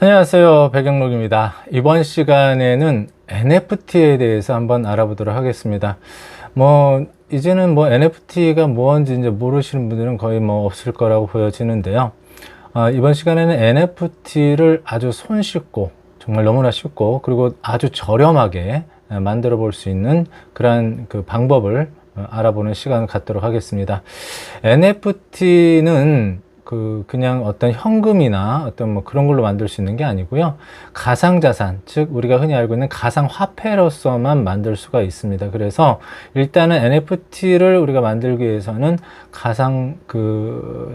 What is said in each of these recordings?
안녕하세요, 백영록입니다. 이번 시간에는 NFT에 대해서 한번 알아보도록 하겠습니다. 이제는 NFT가 뭔지 이제 모르시는 분들은 거의 없을 거라고 보여지는데요. 이번 시간에는 NFT를 아주 손쉽고, 정말 너무나 쉽고, 그리고 아주 저렴하게 만들어 볼 수 있는 그러한 그 방법을 알아보는 시간을 갖도록 하겠습니다. NFT는 그냥 어떤 현금이나 어떤 그런 걸로 만들 수 있는 게 아니고요. 가상자산, 즉 우리가 흔히 알고 있는 가상화폐로서만 만들 수가 있습니다. 그래서 일단은 NFT를 우리가 만들기 위해서는 가상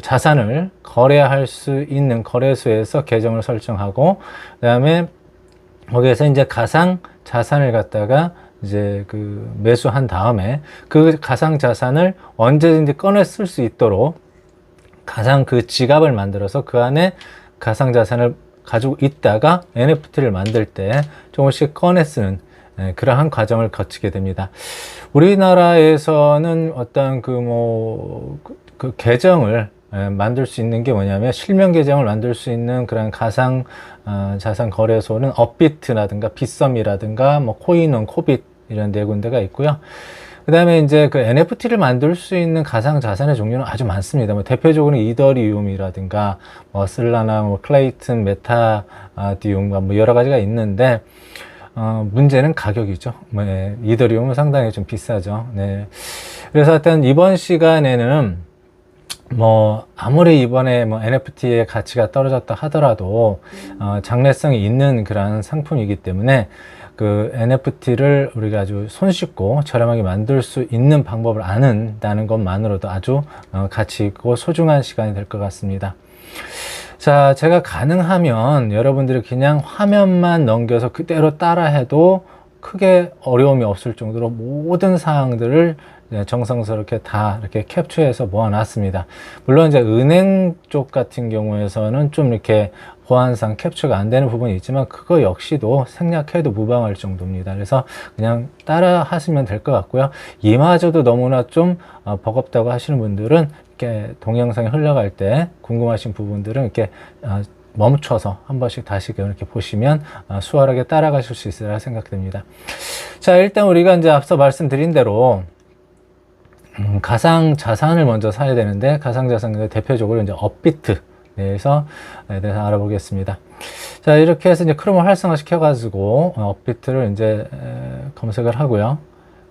자산을 거래할 수 있는 거래소에서 계정을 설정하고, 그다음에 거기에서 이제 가상 자산을 갖다가 이제 매수한 다음에 그 가상 자산을 언제든지 꺼내 쓸 수 있도록 가상 지갑을 만들어서 그 안에 가상 자산을 가지고 있다가 NFT를 만들 때 조금씩 꺼내 쓰는 그러한 과정을 거치게 됩니다. 우리나라에서는 어떤 계정을 만들 수 있는 게 뭐냐면, 실명 계정을 만들 수 있는 그런 가상 자산 거래소는 업비트라든가 빗썸이라든가 코인원, 코빗 이런 네 군데가 있고요. 그 다음에 이제 NFT를 만들 수 있는 가상 자산의 종류는 아주 많습니다. 대표적으로 이더리움이라든가 슬라나, 클레이튼, 메타디움, 여러 가지가 있는데, 문제는 가격이죠. 이더리움은 상당히 좀 비싸죠. 네. 그래서 하여튼 이번 시간에는 아무리 이번에 NFT의 가치가 떨어졌다 하더라도, 장래성이 있는 그런 상품이기 때문에 NFT를 우리가 아주 손쉽고 저렴하게 만들 수 있는 방법을 아는다는 것만으로도 아주 가치 있고 소중한 시간이 될 것 같습니다. 자, 제가 가능하면 여러분들이 그냥 화면만 넘겨서 그대로 따라해도 크게 어려움이 없을 정도로 모든 사항들을 정성스럽게 다 이렇게 캡처해서 모아놨습니다. 물론 이제 은행 쪽 같은 경우에서는 좀 이렇게 보안상 캡처가 안 되는 부분이 있지만, 그거 역시도 생략해도 무방할 정도입니다. 그래서 그냥 따라 하시면 될 것 같고요. 이마저도 너무나 좀 버겁다고 하시는 분들은 이렇게 동영상이 흘러갈 때 궁금하신 부분들은 이렇게 멈춰서 한 번씩 다시 이렇게 보시면 수월하게 따라가실 수 있으리라 생각됩니다. 자, 일단 우리가 이제 앞서 말씀드린 대로 가상 자산을 먼저 사야 되는데, 가상 자산 대표적으로 이제 업비트 대해서 알아보겠습니다. 자, 이렇게 해서 이제 크롬을 활성화 시켜가지고 업비트를 이제 검색을 하고요.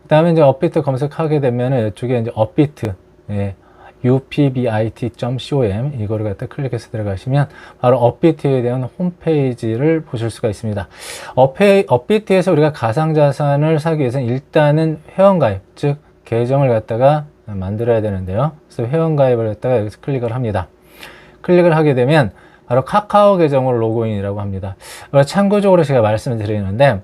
그 다음에 이제 업비트 검색하게 되면은 이쪽에 이제 업비트, upbit.com 이거를 갖다 클릭해서 들어가시면 바로 업비트에 대한 홈페이지를 보실 수가 있습니다. 업비트에서 우리가 가상자산을 사기 위해서는 일단은 회원가입, 즉 계정을 갖다가 만들어야 되는데요. 그래서 회원가입을 갖다가 여기서 클릭을 합니다. 클릭을 하게 되면 바로 카카오 계정으로 로그인이라고 합니다. 참고적으로 제가 말씀을 드리는데,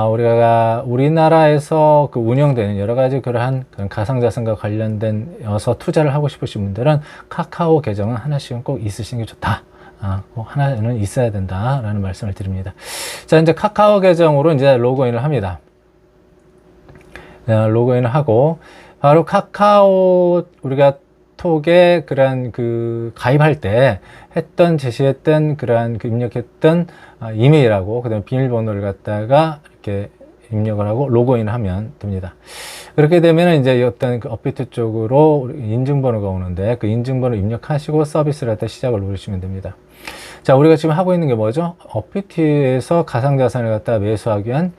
우리가 우리나라에서 운영되는 여러 가지 그러한 가상자산과 관련된서 투자를 하고 싶으신 분들은 카카오 계정은 하나씩은 꼭 있으시는 게 좋다. 꼭 하나는 있어야 된다라는 말씀을 드립니다. 자, 이제 카카오 계정으로 이제 로그인을 합니다. 로그인을 하고 바로 카카오 우리가 톡에 그러한 가입할 때 제시했던 그러한 입력했던 이메일하고 그다음에 비밀번호를 갖다가 이렇게 입력을 하고 로그인을 하면 됩니다. 그렇게 되면 이제 어떤 업비트 쪽으로 인증번호가 오는데, 그 인증번호 입력하시고 서비스를 갖다 시작을 누르시면 됩니다. 자, 우리가 지금 하고 있는 게 뭐죠? 업비트에서 가상자산을 갖다가 매수하기 위한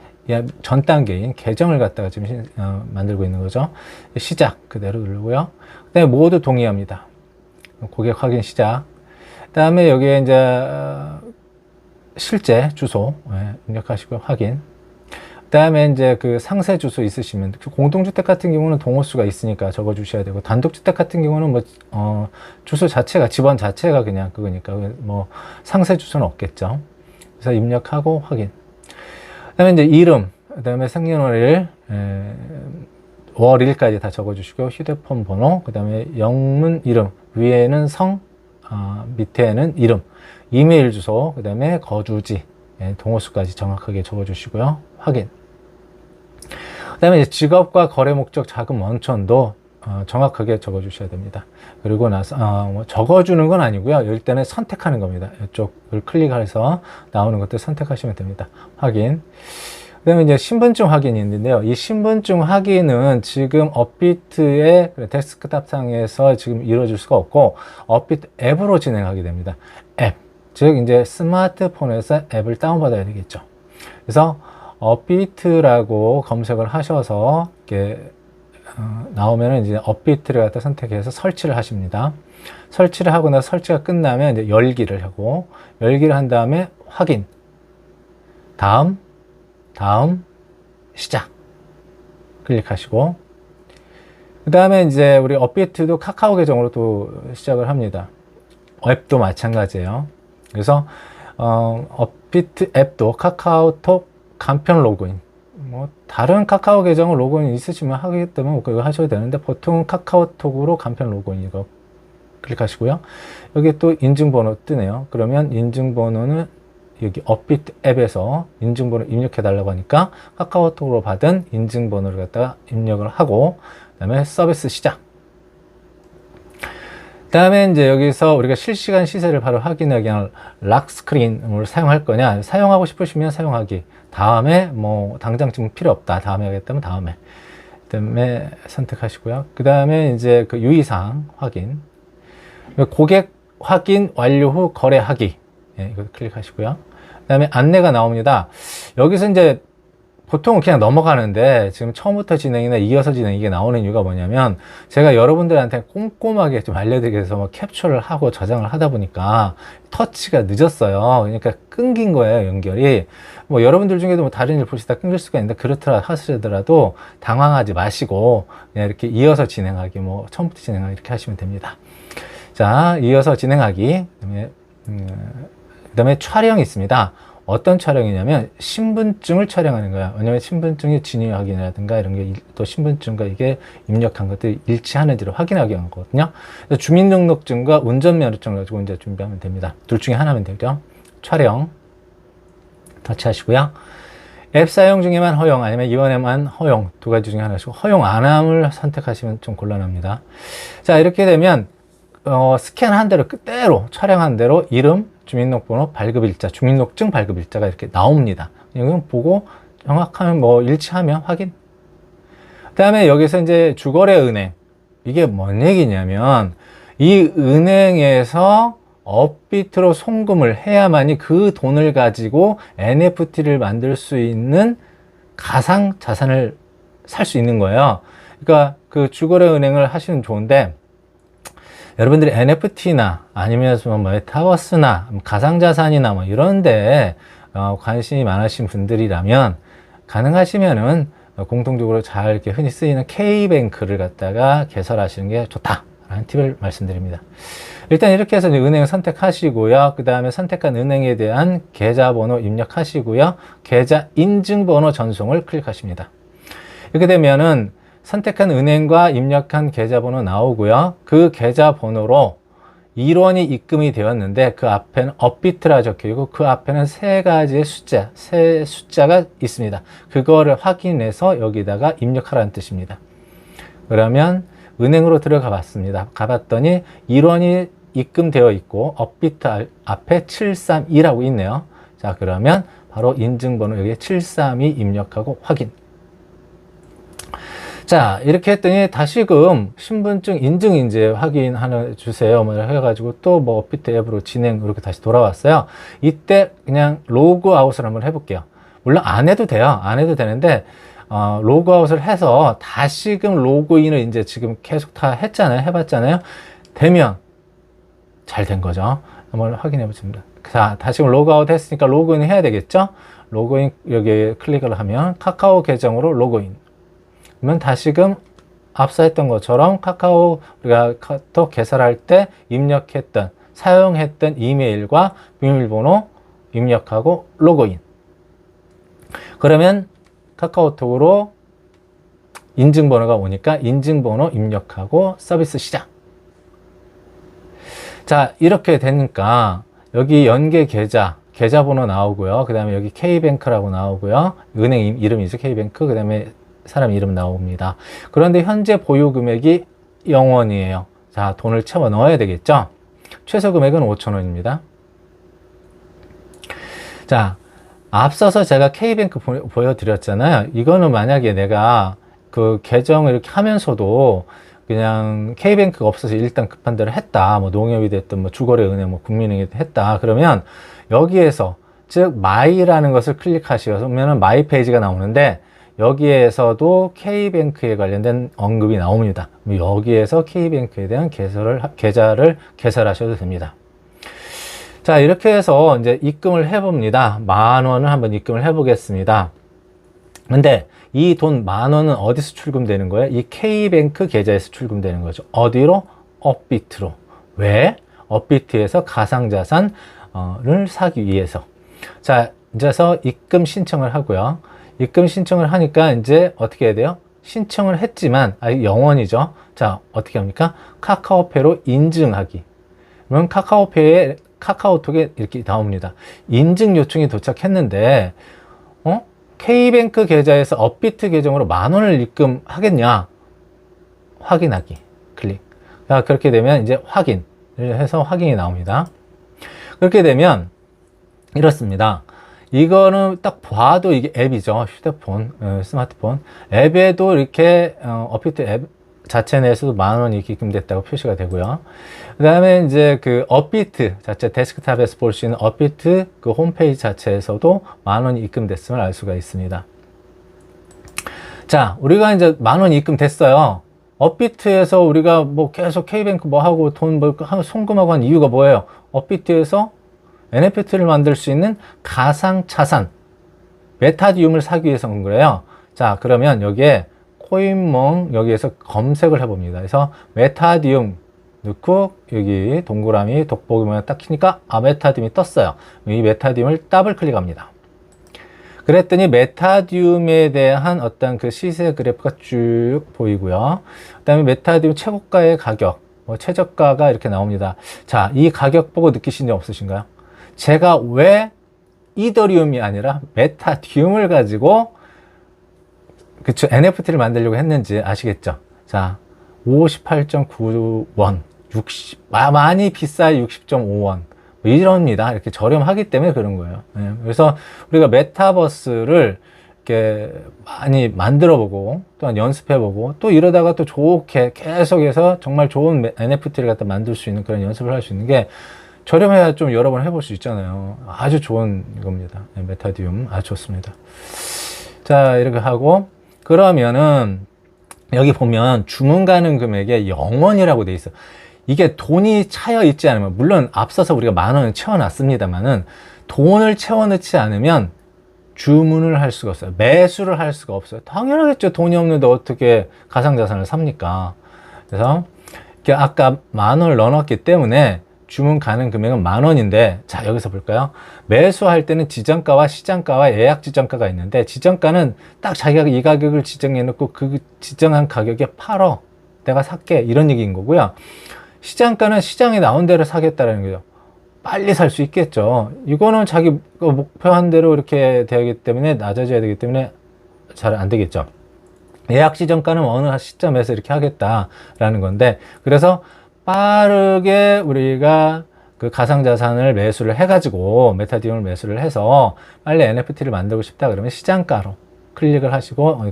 전 단계인 계정을 갖다가 지금 만들고 있는 거죠. 시작 그대로 누르고요. 그다음에 모두 동의합니다. 고객 확인 시작. 그다음에 여기에 이제 실제 주소 입력하시고 확인. 그다음에 이제 상세 주소 있으시면, 공동주택 같은 경우는 동호수가 있으니까 적어주셔야 되고, 단독주택 같은 경우는 주소 자체가, 집원 자체가 그냥 그거니까 상세 주소는 없겠죠. 그래서 입력하고 확인. 그다음에 이제 이름, 그다음에 생년월일, 월일까지 다 적어주시고, 휴대폰 번호, 그다음에 영문 이름, 위에는 성, 밑에는 이름, 이메일 주소, 그다음에 거주지, 동호수까지 정확하게 적어주시고요. 확인. 그다음에 이제 직업과 거래 목적, 자금 원천도 정확하게 적어 주셔야 됩니다. 그리고 나서 뭐 적어주는 건 아니고요. 이럴 때는 선택하는 겁니다. 이쪽을 클릭해서 나오는 것들 선택하시면 됩니다. 확인. 그 다음에 이제 신분증 확인이 있는데요. 이 신분증 확인은 지금 업비트의 데스크탑 상에서 지금 이루어질 수가 없고, 업비트 앱으로 진행하게 됩니다. 앱. 즉, 이제 스마트폰에서 앱을 다운받아야 되겠죠. 그래서 업비트라고 검색을 하셔서, 이렇게, 나오면은 이제 업비트를 갖다 선택해서 설치를 하십니다. 설치를 하고 나서 설치가 끝나면 이제 열기를 하고, 열기를 한 다음에 확인. 다음, 시작. 클릭하시고, 그 다음에 이제 우리 업비트도 카카오 계정으로 또 시작을 합니다. 앱도 마찬가지예요. 그래서, 업비트 앱도 카카오톡 간편 로그인. 뭐, 다른 카카오 계정을 로그인 있으시면 하기 때문에 그거 하셔도 되는데, 보통은 카카오톡으로 간편 로그인 이거 클릭하시고요. 여기 또 인증번호 뜨네요. 그러면 인증번호는 여기 업비트 앱에서 인증번호 입력해 달라고 하니까 카카오톡으로 받은 인증번호를 갖다가 입력을 하고, 그 다음에 서비스 시작. 그 다음에 이제 여기서 우리가 실시간 시세를 바로 확인하기 위한 락 스크린을 사용할 거냐, 사용하고 싶으시면 사용하기, 다음에 뭐 당장 지금 필요 없다, 다음에 하겠다면 다음에, 그 다음에 선택하시고요. 그 다음에 이제 그 유의사항 확인, 고객 확인 완료 후 거래하기, 예, 이거 클릭하시고요. 그 다음에 안내가 나옵니다. 여기서 이제 보통은 그냥 넘어가는데 지금 처음부터 진행이나 이어서 진행 이게 나오는 이유가 뭐냐면, 제가 여러분들한테 꼼꼼하게 좀 알려드리기 위해서 뭐 캡처를 하고 저장을 하다 보니까 터치가 늦었어요. 그러니까 끊긴 거예요, 연결이. 뭐 여러분들 중에도 뭐 다른 일 보시다 끊길 수가 있는데, 그렇더라 하시더라도 당황하지 마시고 그냥 이렇게 이어서 진행하기, 뭐 처음부터 진행하기 이렇게 하시면 됩니다. 자, 이어서 진행하기. 그다음에 촬영이 있습니다. 어떤 촬영이냐면 신분증을 촬영하는 거야. 왜냐면 신분증의 진위 확인이라든가 이런 게 또 신분증과 이게 입력한 것들이 일치하는지를 확인하기 위한 거거든요. 그래서 주민등록증과 운전면허증을 가지고 이제 준비하면 됩니다. 둘 중에 하나면 되죠. 촬영 터치하시고요. 앱 사용 중에만 허용, 아니면 이번에만 허용, 두 가지 중에 하나시고, 허용 안 함을 선택하시면 좀 곤란합니다. 자, 이렇게 되면 스캔한 대로 그대로 촬영한 대로 이름, 주민등록번호, 발급일자, 주민등록증 발급일자가 이렇게 나옵니다. 이건 보고 정확하면 뭐 일치하면 확인. 그 다음에 여기서 이제 주거래 은행, 이게 뭔 얘기냐면 이 은행에서 업비트로 송금을 해야만이 그 돈을 가지고 NFT를 만들 수 있는 가상 자산을 살 수 있는 거예요. 그러니까 그 주거래 은행을 하시면 좋은데, 여러분들이 NFT나 아니면 뭐 메타버스나 가상자산이나 뭐 이런데 관심이 많으신 분들이라면, 가능하시면은 공통적으로 잘 이렇게 흔히 쓰이는 K뱅크를 갖다가 개설하시는 게 좋다라는 팁을 말씀드립니다. 일단 이렇게 해서 은행 선택하시고요. 그 다음에 선택한 은행에 대한 계좌번호 입력하시고요. 계좌 인증번호 전송을 클릭하십니다. 이렇게 되면은 선택한 은행과 입력한 계좌번호 나오고요. 그 계좌번호로 1원이 입금이 되었는데 그 앞에는 업비트라 적혀 있고 그 앞에는 세 가지의 숫자, 세 숫자가 있습니다. 그거를 확인해서 여기다가 입력하라는 뜻입니다. 그러면 은행으로 들어가 봤습니다. 가봤더니 1원이 입금되어 있고 업비트 앞에 732라고 있네요. 자, 그러면 바로 인증번호 여기에 732 입력하고 확인. 자, 이렇게 했더니 다시금 신분증 인증 이제 확인하는 주세요. 뭐 해가지고 또 뭐 업비트 앱으로 진행 이렇게 다시 돌아왔어요. 이때 그냥 로그아웃을 한번 해볼게요. 물론 안 해도 돼요. 안 해도 되는데 로그아웃을 해서 다시금 로그인을 이제 지금 계속 다 했잖아요. 해봤잖아요. 되면 잘 된 거죠. 한번 확인해 보겠습니다. 자, 다시금 로그아웃 했으니까 로그인 해야 되겠죠. 로그인 여기 클릭을 하면 카카오 계정으로 로그인. 그러면 다시금 앞서 했던 것처럼 카카오 우리가 카톡 개설할 때 입력했던 사용했던 이메일과 비밀번호 입력하고 로그인. 그러면 카카오톡으로 인증번호가 오니까 인증번호 입력하고 서비스 시작. 자, 이렇게 되니까 여기 연계 계좌번호 나오고요. 그 다음에 여기 K뱅크라고 나오고요. 은행 이름이죠. K뱅크. 그 다음에 사람 이름 나옵니다. 그런데 현재 보유 금액이 영원이에요. 자, 돈을 채워 넣어야 되겠죠? 최소 금액은 5,000원입니다. 자, 앞서서 제가 K뱅크 보여드렸잖아요. 이거는 만약에 내가 그 계정을 이렇게 하면서도 그냥 K뱅크가 없어서 일단 급한 대로 했다. 뭐 농협이 됐든 뭐 주거래은행, 뭐 국민은행이 했다. 그러면 여기에서 즉 마이라는 것을 클릭하시면 마이 페이지가 나오는데 여기에서도 K뱅크에 관련된 언급이 나옵니다. 여기에서 K뱅크에 대한 계좌를 개설하셔도 됩니다. 자, 이렇게 해서 이제 입금을 해봅니다. 10,000원을 한번 입금을 해보겠습니다. 근데 이 돈 10,000원은 어디서 출금되는 거예요? 이 K뱅크 계좌에서 출금되는 거죠. 어디로? 업비트로. 왜? 업비트에서 가상자산을 사기 위해서. 자, 이제서 입금 신청을 하고요. 입금 신청을 하니까 이제 어떻게 해야 돼요? 신청을 했지만, 영원이죠. 자, 어떻게 합니까? 카카오페이로 인증하기. 그러면 카카오톡에 이렇게 나옵니다. 인증 요청이 도착했는데, K뱅크 계좌에서 업비트 계정으로 10,000원을 입금하겠냐? 확인하기. 클릭. 자, 그렇게 되면 이제 확인을 해서 확인이 나옵니다. 그렇게 되면 이렇습니다. 이거는 딱 봐도 이게 앱이죠. 휴대폰, 스마트폰. 앱에도 이렇게, 업비트 앱 자체 내에서도 10,000원이 이렇게 입금됐다고 표시가 되고요. 그 다음에 이제 그 업비트 자체 데스크탑에서 볼 수 있는 업비트 그 홈페이지 자체에서도 10,000원이 입금됐음을 알 수가 있습니다. 자, 우리가 이제 10,000원이 입금됐어요. 업비트에서 우리가 뭐 계속 K뱅크 뭐 하고 돈 뭐 송금하고 한 이유가 뭐예요? 업비트에서 NFT를 만들 수 있는 가상자산 메타디움을 사기 위해서 온 거예요. 자, 그러면 여기에 코인몽 여기에서 검색을 해봅니다. 그래서 메타디움 넣고 여기 동그라미 돋보기 모양 딱 키니까 메타디움이 떴어요. 이 메타디움을 더블 클릭합니다. 그랬더니 메타디움에 대한 어떤 그 시세 그래프가 쭉 보이고요. 그 다음에 메타디움 최고가의 가격, 뭐 최저가가 이렇게 나옵니다. 자, 이 가격 보고 느끼신 적 없으신가요? 제가 왜 이더리움이 아니라 메타디움을 가지고 그쵸, NFT를 만들려고 했는지 아시겠죠? 자, 58.9원, 많이 비싸야 60.5원. 뭐 이럽니다. 이렇게 저렴하기 때문에 그런 거예요. 네, 그래서 우리가 메타버스를 이렇게 많이 만들어 보고, 또한 연습해 보고, 또 이러다가 또 좋게 계속해서 정말 좋은 NFT를 갖다 만들 수 있는 그런 연습을 할 수 있는 게 저렴해야 좀 여러 번 해볼 수 있잖아요. 아주 좋은 이겁니다. 네, 메타디움. 아주 좋습니다. 자, 이렇게 하고, 그러면은 여기 보면 주문 가능 금액에 0원이라고 돼 있어. 이게 돈이 차여 있지 않으면, 물론 앞서서 우리가 10,000원을 채워놨습니다만은 돈을 채워넣지 않으면 주문을 할 수가 없어요. 매수를 할 수가 없어요. 당연하겠죠. 돈이 없는데 어떻게 가상자산을 삽니까? 그래서 아까 10,000원을 넣어놨기 때문에 주문 가능 금액은 10,000원인데, 자, 여기서 볼까요? 매수할 때는 지정가와 시장가와 예약 지정가가 있는데, 지정가는 딱 자기가 이 가격을 지정해 놓고 그 지정한 가격에 팔어. 내가 살게. 이런 얘기인 거고요. 시장가는 시장에 나온 대로 사겠다라는 거죠. 빨리 살 수 있겠죠. 이거는 자기 목표한 대로 이렇게 되기 때문에 낮아져야 되기 때문에 잘 안 되겠죠. 예약 지정가는 어느 시점에서 이렇게 하겠다라는 건데, 그래서 빠르게 우리가 그 가상자산을 매수를 해가지고 메타디움을 매수를 해서 빨리 NFT를 만들고 싶다 그러면 시장가로 클릭을 하시고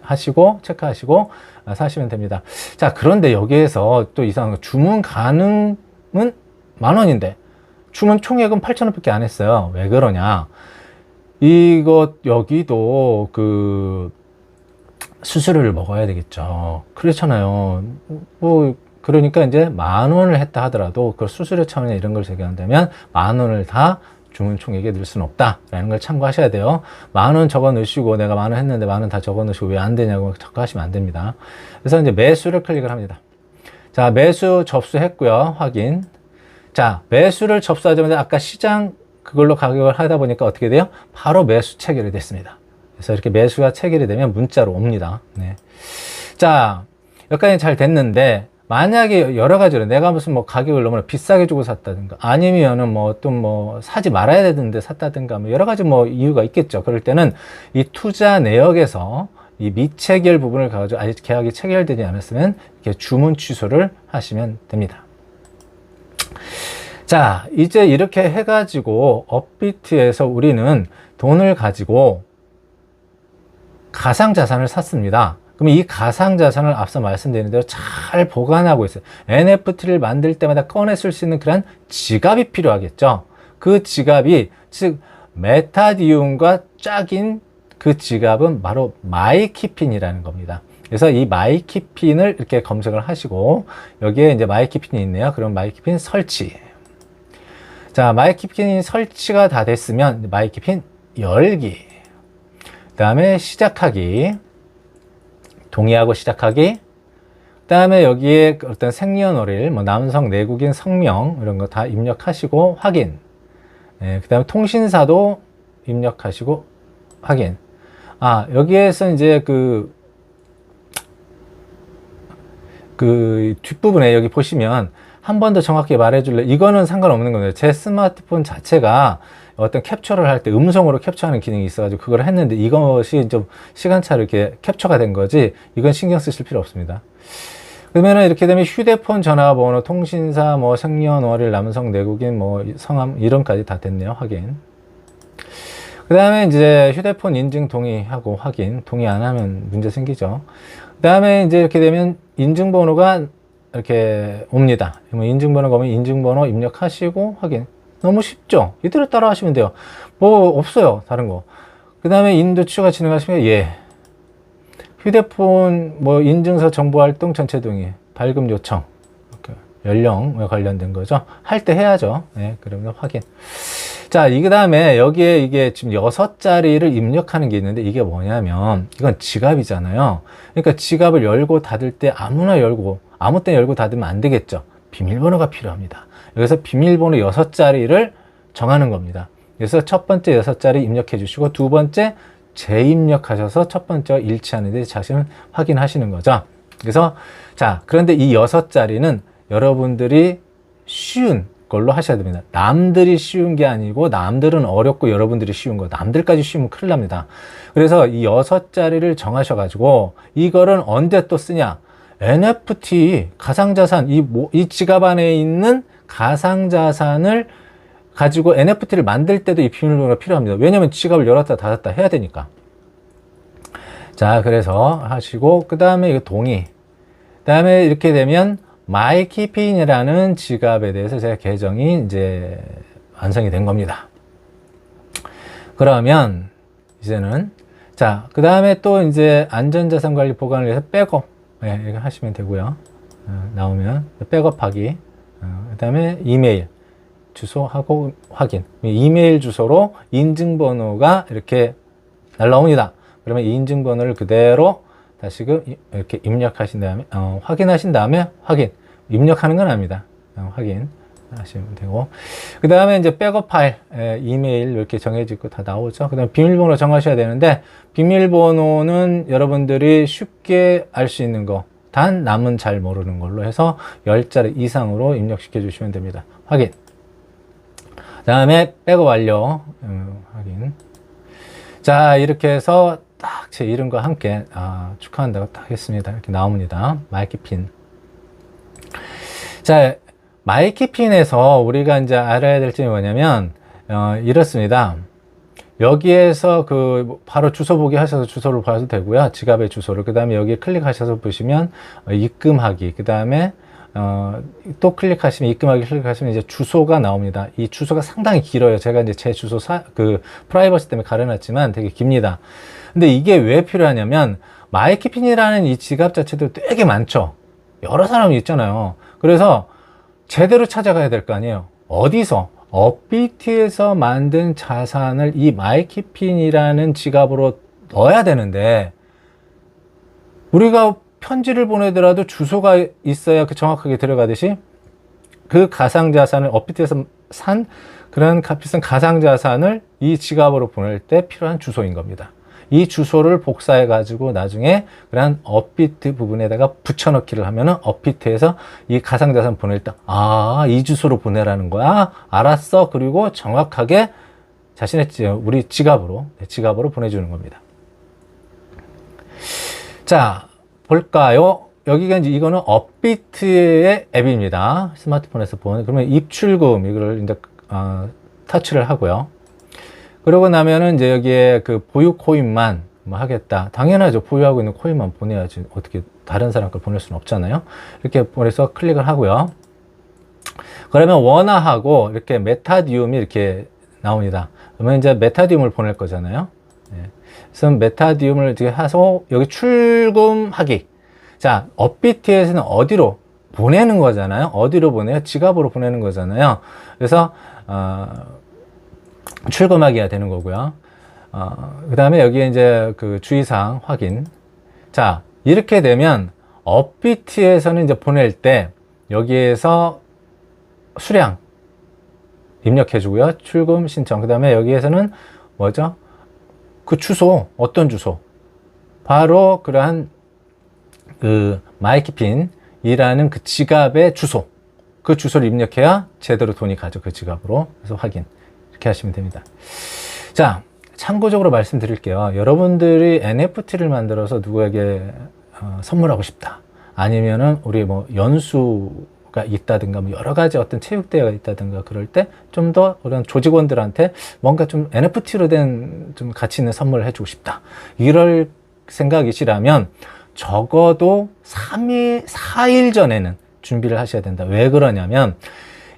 하시고 체크하시고 사시면 됩니다. 자, 그런데 여기에서 또 이상한 거, 주문 가능은 10,000원인데 주문 총액은 8,000원밖에 안 했어요. 왜 그러냐? 여기도 그 수수료를 먹어야 되겠죠. 그렇잖아요. 그러니까 이제 10,000원을 했다 하더라도 그 수수료 차원에 이런 걸 제기한다면 10,000원을 다 주문 총액에 넣을 수는 없다라는 걸 참고하셔야 돼요. 10,000원 적어 넣으시고 내가 10,000원 했는데 10,000원 다 적어 넣으시고 왜 안 되냐고 자꾸 하시면 안 됩니다. 그래서 이제 매수를 클릭을 합니다. 자, 매수 접수했고요. 확인. 자, 매수를 접수하자마자 아까 시장 그걸로 가격을 하다 보니까 어떻게 돼요? 바로 매수 체결이 됐습니다. 그래서 이렇게 매수가 체결이 되면 문자로 옵니다. 네. 자, 여기까지 잘 됐는데 만약에 여러 가지로 내가 무슨 뭐 가격을 너무나 비싸게 주고 샀다든가 아니면은 뭐 사지 말아야 되는데 샀다든가 뭐 여러 가지 뭐 이유가 있겠죠. 그럴 때는 이 투자 내역에서 이 미체결 부분을 가지고 아직 계약이 체결되지 않았으면 이렇게 주문 취소를 하시면 됩니다. 자, 이제 이렇게 해가지고 업비트에서 우리는 돈을 가지고 가상자산을 샀습니다. 그럼 이 가상자산을 앞서 말씀드린 대로 잘 보관하고 있어요. NFT를 만들 때마다 꺼내 쓸 수 있는 그런 지갑이 필요하겠죠. 그 지갑이, 즉 메타디움과 짝인 그 지갑은 바로 마이키핀이라는 겁니다. 그래서 이 마이키핀을 이렇게 검색을 하시고 여기에 이제 마이키핀이 있네요. 그럼 마이키핀 설치. 자, 마이키핀이 설치가 다 됐으면 마이키핀 열기. 그 다음에 시작하기. 동의하고 시작하기. 그 다음에 여기에 어떤 생년월일, 뭐 남성, 내국인, 성명 이런 거 다 입력하시고 확인. 네, 그 다음에 통신사도 입력하시고 확인. 아, 여기에서 이제 그 뒷부분에 여기 보시면 한 번 더 정확히 말해줄래? 이거는 상관없는 거예요. 제 스마트폰 자체가 어떤 캡처를 할 때 음성으로 캡처하는 기능이 있어가지고 그걸 했는데 이것이 좀 시간차로 이렇게 캡처가 된 거지 이건 신경 쓰실 필요 없습니다. 그러면은 이렇게 되면 휴대폰 전화번호, 통신사, 뭐 생년월일, 남성, 내국인, 뭐 성함, 이름까지 다 됐네요. 확인. 그 다음에 이제 휴대폰 인증 동의하고 확인. 동의 안 하면 문제 생기죠. 그 다음에 이제 이렇게 되면 인증번호가 이렇게 옵니다. 인증번호가 오면 인증번호 입력하시고 확인. 너무 쉽죠? 이대로 따라 하시면 돼요. 뭐 없어요. 다른 거. 그 다음에 인도 추가 진행하시면 예. 휴대폰 뭐 인증서 정보활동 전체 동의. 발급 요청. 연령에 관련된 거죠. 할 때 해야죠. 네, 그러면 확인. 자, 그 다음에 여기에 이게 지금 6자리를 입력하는 게 있는데 이게 뭐냐면 이건 지갑이잖아요. 그러니까 지갑을 열고 닫을 때 아무나 열고 아무 때나 열고 닫으면 안 되겠죠. 비밀번호가 필요합니다. 여기서 비밀번호 6자리를 정하는 겁니다. 그래서 첫 번째 6자리 입력해 주시고 두 번째 재입력하셔서 첫 번째와 일치하는데 자신을 확인하시는 거죠. 그래서 자, 그런데 이 6자리는 여러분들이 쉬운 걸로 하셔야 됩니다. 남들이 쉬운 게 아니고 남들은 어렵고 여러분들이 쉬운 거. 남들까지 쉬우면 큰일 납니다. 그래서 이 6자리를 정하셔가지고 이거를 언제 또 쓰냐? NFT, 가상자산, 이 지갑 안에 있는 가상자산을 가지고 NFT를 만들 때도 이 비밀번호가 필요합니다. 왜냐면 지갑을 열었다 닫았다 해야 되니까. 자, 그래서 하시고, 그 다음에 이거 동의. 그 다음에 이렇게 되면 마이키핀이라는 지갑에 대해서 제가 계정이 이제 완성이 된 겁니다. 그러면 이제는 자, 그 다음에 또 이제 안전자산 관리 보관을 위해서 백업 이거 하시면 되고요. 나오면 백업하기. 그 다음에 이메일 주소하고 확인. 이메일 주소로 인증번호가 이렇게 날라옵니다. 그러면 이 인증번호를 그대로 다시금 이렇게 입력하신 다음에 확인하신 다음에 확인. 입력하는 건 아닙니다. 확인 하시면 되고, 그 다음에 이제 백업 파일 이메일 이렇게 정해지고 다 나오죠. 그 다음에 비밀번호 정하셔야 되는데 비밀번호는 여러분들이 쉽게 알 수 있는 거, 단 남은 잘 모르는 걸로 해서 10자리 이상으로 입력시켜 주시면 됩니다. 확인. 그 다음에 백업 완료. 확인. 자, 이렇게 해서 딱 제 이름과 함께 축하한다고 딱 했습니다. 이렇게 나옵니다. 마이키핀. 자, 마이키핀에서 우리가 이제 알아야 될 점이 뭐냐면 이렇습니다. 여기에서 바로 주소 보기 하셔서 주소를 봐도 되고요. 지갑의 주소를. 그 다음에 여기 클릭하셔서 보시면 입금하기. 그 다음에 또 클릭하시면 입금하기 클릭하시면 이제 주소가 나옵니다. 이 주소가 상당히 길어요. 제가 이제 제 주소 프라이버시 때문에 가려놨지만 되게 깁니다. 근데 이게 왜 필요하냐면 마이키핀이라는 이 지갑 자체도 되게 많죠. 여러 사람이 있잖아요. 그래서 제대로 찾아가야 될 거 아니에요. 어디서? 업비트에서 만든 자산을 이 마이키핀이라는 지갑으로 넣어야 되는데 우리가 편지를 보내더라도 주소가 있어야 정확하게 들어가듯이 그 가상자산을 업비트에서 산 그런 값비싼 가상자산을 이 지갑으로 보낼 때 필요한 주소인 겁니다. 이 주소를 복사해 가지고 나중에 그런 업비트 부분에다가 붙여넣기를 하면은 업비트에서 이 가상자산 보낼 때 이 주소로 보내라는 거야. 알았어. 그리고 정확하게 자신의 우리 지갑으로 보내주는 겁니다. 자, 볼까요? 여기가 이제 이거는 업비트의 앱입니다. 스마트폰에서 본. 그러면 입출금 이거를 이제 터치를 하고요. 그러고 나면은 이제 여기에 그 보유 코인만 뭐 하겠다. 당연하죠. 보유하고 있는 코인만 보내야지. 어떻게 다른 사람 걸 보낼 수는 없잖아요. 이렇게 보내서 클릭을 하고요. 그러면 원화하고 이렇게 메타디움이 이렇게 나옵니다. 그러면 이제 메타디움을 보낼 거잖아요. 네. 그래서 메타디움을 이렇게 해서 여기 출금하기. 자, 업비트에서는 어디로 보내는 거잖아요. 어디로 보내요? 지갑으로 보내는 거잖아요. 그래서 출금하기가 되는 거고요. 그 다음에 여기에 이제 그 주의사항 확인. 자, 이렇게 되면 업비트에서는 이제 보낼 때 여기에서 수량 입력해 주고요. 출금 신청. 그 다음에 여기에서는 뭐죠? 그 주소, 어떤 주소? 바로 그러한 그 마이키핀이라는 그 지갑의 주소. 그 주소를 입력해야 제대로 돈이 가죠. 그 지갑으로. 그래서 확인. 이렇게 하시면 됩니다. 자, 참고적으로 말씀드릴게요. 여러분들이 NFT를 만들어서 누구에게 선물하고 싶다. 아니면은 우리 뭐 연수가 있다든가 뭐 여러 가지 어떤 체육대회가 있다든가 그럴 때 좀 더 그런 조직원들한테 뭔가 좀 NFT로 된 좀 가치 있는 선물을 해주고 싶다. 이럴 생각이시라면 적어도 4일 전에는 준비를 하셔야 된다. 왜 그러냐면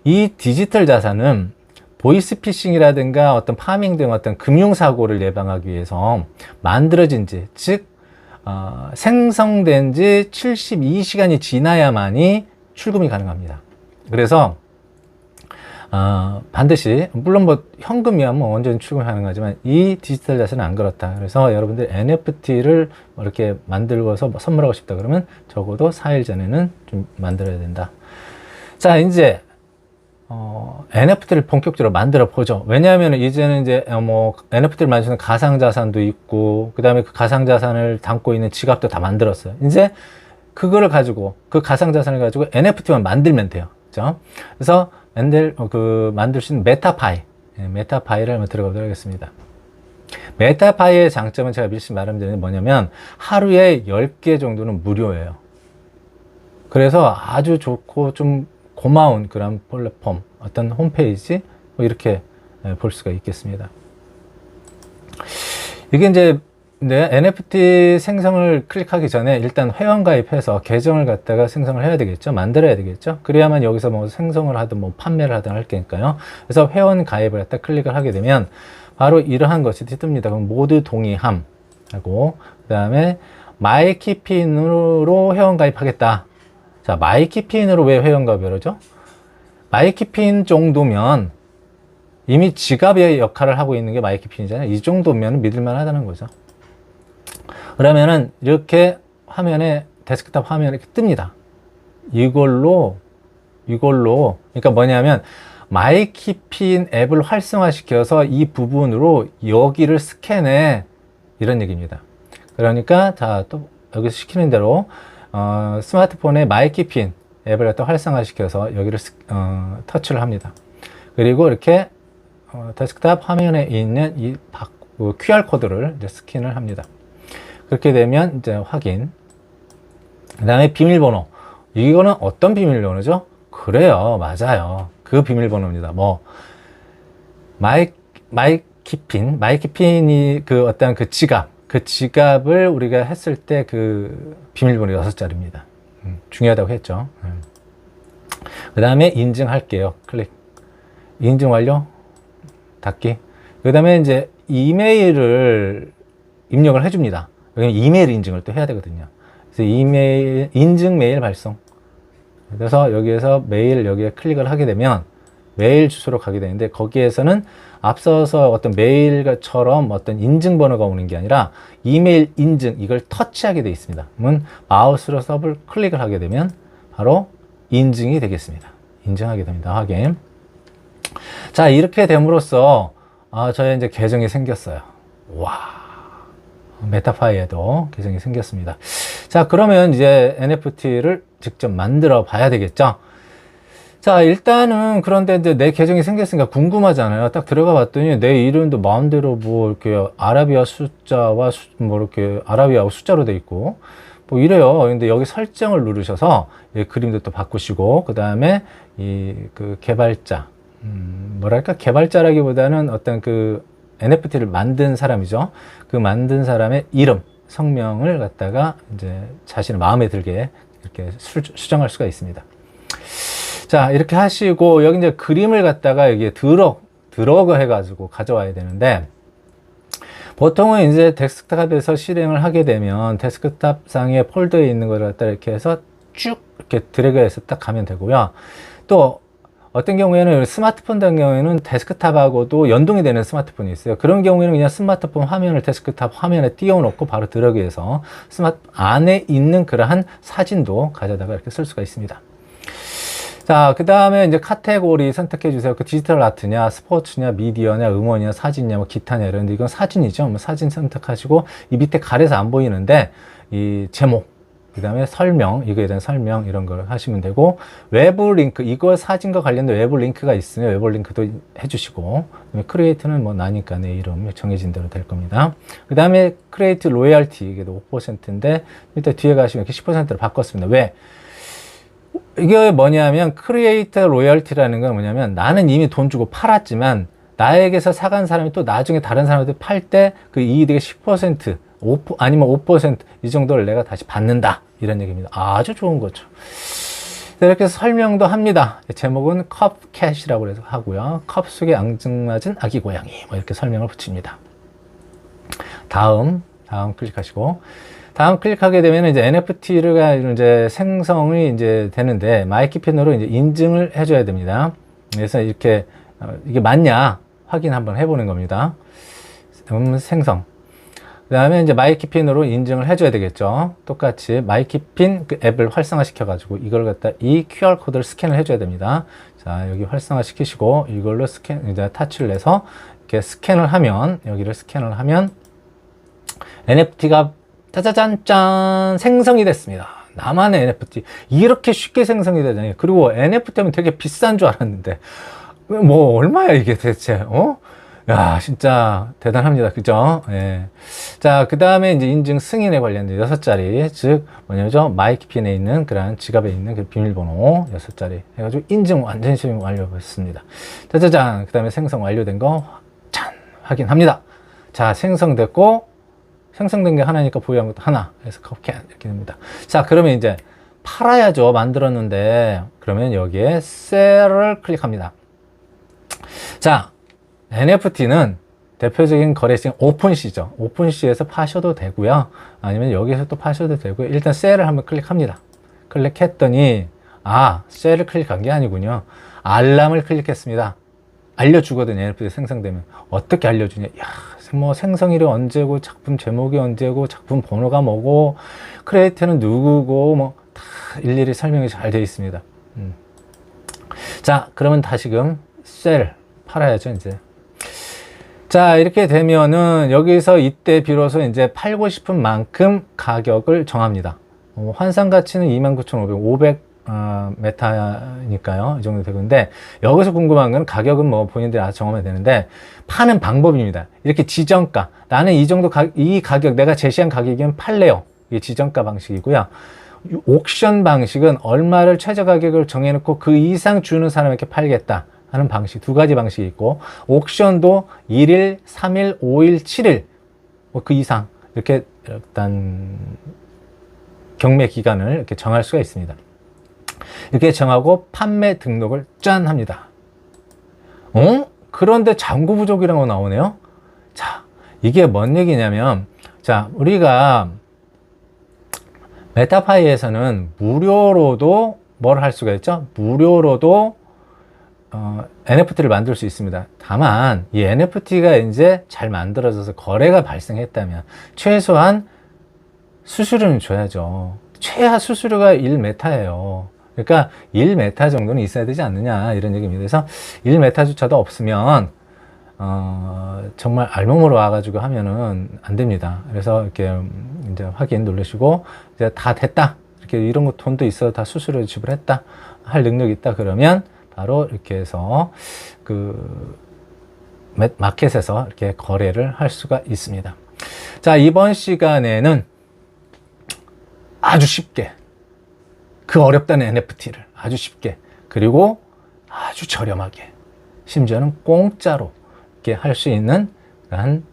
이 디지털 자산은 보이스피싱이라든가 어떤 파밍 등 어떤 금융사고를 예방하기 위해서 만들어진 지, 즉 생성된 지 72시간이 지나야만이 출금이 가능합니다. 그래서 반드시 물론 뭐 현금이야 뭐 언제든 출금 가능하지만 이 디지털 자산은 안 그렇다. 그래서 여러분들 NFT를 이렇게 만들어서 선물하고 싶다 그러면 적어도 4일 전에는 좀 만들어야 된다. 자, 이제 NFT를 본격적으로 만들어 보죠. 왜냐하면 이제는 이제 뭐 NFT를 만드는 가상자산도 있고, 그 다음에 그 가상자산을 담고 있는 지갑도 다 만들었어요. 이제 그거를 가지고, 그 가상자산을 가지고 NFT만 만들면 돼요. 그죠? 그래서 만들 수 있는 메타파이, 메타파이를 한번 들어가도록 하겠습니다. 메타파이의 장점은 제가 미리 말씀드리는 게 뭐냐면 하루에 10개 정도는 무료예요. 그래서 아주 좋고 좀 고마운 그런 플랫폼, 어떤 홈페이지, 뭐 이렇게 볼 수가 있겠습니다. 이게 이제 NFT 생성을 클릭하기 전에 일단 회원가입해서 계정을 갖다가 생성을 해야 되겠죠. 만들어야 되겠죠. 그래야만 여기서 뭐 생성을 하든 뭐 판매를 하든 할 테니까요. 그래서 회원가입을 갖다 클릭을 하게 되면 바로 이러한 것이 뜹니다. 그럼 모두 동의함 하고, 그 다음에 마이키핀으로 회원가입하겠다. 자, 마이키핀으로 왜 회원가입을 하죠? 마이키핀 정도면 이미 지갑의 역할을 하고 있는 게 마이키핀이잖아요. 이 정도면 믿을만 하다는 거죠. 그러면은 이렇게 화면에, 데스크탑 화면에 이렇게 뜹니다. 이걸로, 그러니까 뭐냐면 마이키핀 앱을 활성화시켜서 이 부분으로 여기를 스캔해. 이런 얘기입니다. 그러니까, 자, 또 여기서 시키는 대로 스마트폰에 마이키핀 앱을 갖다 활성화시켜서 여기를 터치를 합니다. 그리고 이렇게 데스크탑 화면에 있는 이 QR코드를 이제 스캔을 합니다. 그렇게 되면 이제 확인. 그 다음에 비밀번호. 이거는 어떤 비밀번호죠? 그래요. 맞아요. 그 비밀번호입니다. 뭐, 마이키핀이 그 어떤 그 지갑을 우리가 했을 때 그 비밀번호 6자리입니다. 중요하다고 했죠. 그 다음에 인증할게요. 클릭. 인증 완료. 닫기. 그 다음에 이제 이메일을 입력을 해줍니다. 여기 이메일 인증을 또 해야 되거든요. 그래서 이메일, 인증 메일 발송. 그래서 여기에서 메일 여기에 클릭을 하게 되면 메일 주소로 가게 되는데 거기에서는 앞서서 어떤 메일처럼 어떤 인증번호가 오는 게 아니라 이메일 인증 이걸 터치하게 되어 있습니다. 그러면 마우스로 더블 클릭을 하게 되면 바로 인증이 되겠습니다. 인증하게 됩니다. 확인. 자, 이렇게 됨으로써 저의 이제 계정이 생겼어요. 와. 메타파이에도 계정이 생겼습니다. 자, 그러면 이제 NFT를 직접 만들어 봐야 되겠죠. 자, 일단은 그런데 이제 내 계정이 생겼으니까 궁금하잖아요. 딱 들어가 봤더니 내 이름도 마음대로 뭐 이렇게 아라비아 숫자와 뭐 이렇게 아라비아어 숫자로 돼 있고 뭐 이래요. 근데 여기 설정을 누르셔서 그림도 또 바꾸시고 그 다음에 이 그 개발자 뭐랄까 개발자라기보다는 어떤 그 NFT를 만든 사람이죠. 그 만든 사람의 이름, 성명을 갖다가 이제 자신의 마음에 들게 이렇게 수정할 수가 있습니다. 자, 이렇게 하시고 여기 이제 그림을 갖다가 여기에 드러그 해가지고 가져와야 되는데 보통은 이제 데스크탑에서 실행을 하게 되면 데스크탑 상의 폴더에 있는 걸 갖다 이렇게 해서 쭉 이렇게 드래그해서 딱 가면 되고요. 또 어떤 경우에는 스마트폰 같은 경우에는 데스크탑하고도 연동이 되는 스마트폰이 있어요. 그런 경우에는 그냥 스마트폰 화면을 데스크탑 화면에 띄워놓고 바로 드래그해서 스마트 안에 있는 그러한 사진도 가져다가 이렇게 쓸 수가 있습니다. 자, 그 다음에 이제 카테고리 선택해 주세요. 그 디지털 아트냐, 스포츠냐, 미디어냐, 음원이냐, 사진이냐, 뭐 기타냐 이런데 이건 사진이죠. 뭐 사진 선택하시고 이 밑에 가려서 안 보이는데 이 제목, 그 다음에 설명, 이거에 대한 설명 이런 걸 하시면 되고 외부 링크, 이거 사진과 관련된 외부 링크가 있으면 외부 링크도 해주시고 크리에이트는 뭐 나니까 내 이름 정해진 대로 될 겁니다. 그 다음에 크리에이트 로열티 이게 5%인데 일단 뒤에 가시면 이렇게 10%로 바꿨습니다. 왜? 이게 뭐냐면 크리에이터 로열티라는 건 뭐냐면 나는 이미 돈 주고 팔았지만 나에게서 사간 사람이 또 나중에 다른 사람한테 팔 때 그 이익의 10% 5, 아니면 5%이 정도를 내가 다시 받는다 이런 얘기입니다. 아주 좋은 거죠. 이렇게 해서 설명도 합니다. 제목은 컵캣이라고 해서 하고요. 컵 속에 앙증맞은 아기 고양이 뭐 이렇게 설명을 붙입니다. 다음 클릭하시고 다음 클릭하게 되면 이제 NFT가 이제 생성이 이제 되는데 마이키핀으로 이제 인증을 해줘야 됩니다. 그래서 이렇게 이게 맞냐 확인 한번 해보는 겁니다. 생성. 그 다음에 이제 마이키핀으로 인증을 해줘야 되겠죠. 똑같이 마이키핀 그 앱을 활성화 시켜가지고 이걸 갖다 이 QR 코드를 스캔을 해줘야 됩니다. 자, 여기 활성화 시키시고 이걸로 이제 타치를 해서 이렇게 스캔을 하면 여기를 스캔을 하면 NFT가 짜자잔짠 생성이 됐습니다. 나만의 NFT 이렇게 쉽게 생성이 되다니. 그리고 NFT 하면 되게 비싼 줄 알았는데 뭐 얼마야 이게 대체 야 진짜 대단합니다. 그죠? 예. 자, 그 다음에 이제 인증 승인에 관련된 6자리 즉 뭐냐죠? 마이키핀에 있는 그런 지갑에 있는 그 비밀번호 6자리 해가지고 인증 완전히 완료했습니다. 짜자잔. 그 다음에 생성 완료된 거 짠 확인합니다. 자, 생성된 게 하나니까 보유한 것도 하나. 그래서 컵캣 이렇게 됩니다. 자, 그러면 이제 팔아야죠. 만들었는데. 그러면 여기에 셀을 클릭합니다. 자, NFT는 대표적인 거래처인 오픈시죠. 오픈시에서 파셔도 되고요. 아니면 여기서 또 파셔도 되고요. 일단 셀을 한번 클릭합니다. 클릭했더니 셀을 클릭한 게 아니군요. 알람을 클릭했습니다. 알려주거든요. NFT 생성되면. 어떻게 알려주냐. 뭐 생성일이 언제고 작품 제목이 언제고 작품 번호가 뭐고 크리에이터는 누구고 뭐 다 일일이 설명이 잘 되어 있습니다. 자, 그러면 다시금 셀 팔아야죠. 이제 자, 이렇게 되면은 여기서 이때 비로소 이제 팔고 싶은 만큼 가격을 정합니다. 환산 가치는 29,500 메타니까요. 이 정도 되는데 여기서 궁금한 건 가격은 뭐 본인들이 알아서 정하면 되는데 파는 방법입니다. 이렇게 지정가 나는 이 정도 이 가격 내가 제시한 가격이면 팔래요. 이게 지정가 방식이고요. 옥션 방식은 얼마를 최저 가격을 정해놓고 그 이상 주는 사람에게 팔겠다 하는 방식 두 가지 방식이 있고 옥션도 1일, 3일, 5일, 7일 뭐 그 이상 이렇게 일단 경매 기간을 이렇게 정할 수가 있습니다. 이렇게 정하고 판매 등록을 짠 합니다. 그런데 잔고 부족이라고 나오네요. 자, 이게 뭔 얘기냐면 자, 우리가 메타파이에서는 무료로도 뭘 할 수가 있죠? 무료로도 NFT를 만들 수 있습니다. 다만 이 NFT가 이제 잘 만들어져서 거래가 발생했다면 최소한 수수료는 줘야죠. 최하 수수료가 1메타예요. 그러니까 1메타 정도는 있어야 되지 않느냐 이런 얘기입니다. 그래서 1메타조차도 없으면 정말 알몸으로 와가지고 하면은 안 됩니다. 그래서 이렇게 이제 확인 누르시고 이제 다 됐다. 이렇게 이런 거 돈도 있어 다 수수료 지불했다 할 능력이 있다 그러면 바로 이렇게 해서 마켓에서 이렇게 거래를 할 수가 있습니다. 자, 이번 시간에는 아주 쉽게 그 어렵다는 NFT를 아주 쉽게 그리고 아주 저렴하게 심지어는 공짜로 이렇게 할 수 있는 그런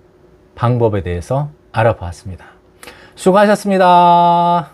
방법에 대해서 알아봤습니다. 수고하셨습니다.